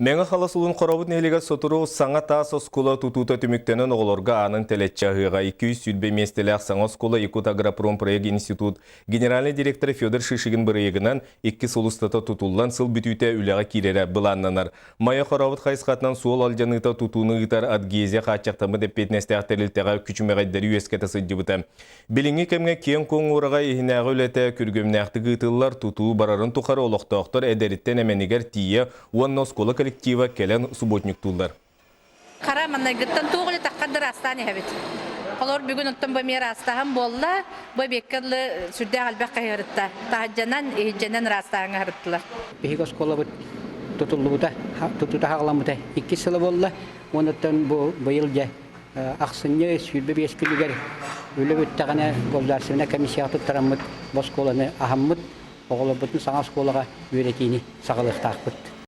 Меңі қаласылын қорабыт нелігі сотыру саңа тас оскула тутута түміктенін оғылорға анын телетчағыға 200 сүдбе местелі саңа оскула Икутагропром проект институт генеральный директоры Федор Шишигин бірегінен 2 солыстата тутулдан сыл бүтүйте үліға кирері бұланнанар. Майя қорабыт қайсқатынан суол алжаныта тутуны ғытар адгезе қачақтамы деп петнесте ақтарылтеға күчімеғайдары өскеті сыджыбыты. Біліңі кемге кен коңуыраға ихінәғы өлеті күргөмнәқті ғытылар туту барарын тұқары олықтақтар әдеріттен әменігер тие уанна оскула коллектива келен субботник тулдар. Қара мана гыттан тоғылы таққандар астаны әбет. Олар бүгін ұттан бөмер астағын болла, бөй беккірлі сүрде қалбақ қайырытта. Тағыджанан, ехіджанан растағын ғарыттылар. Бейгі оскола бұд тұтулуыда, тұтута хағыламыда 2 сылы болла, оныттан бұйыл жа ақсынне сүрбе бескілігер өлі өттіғана болдарсына комиссия тұттарамыд, босколаны ахаммыд, оғылы бұтын саңа осколаға өретейіні сағылықтақ бұд.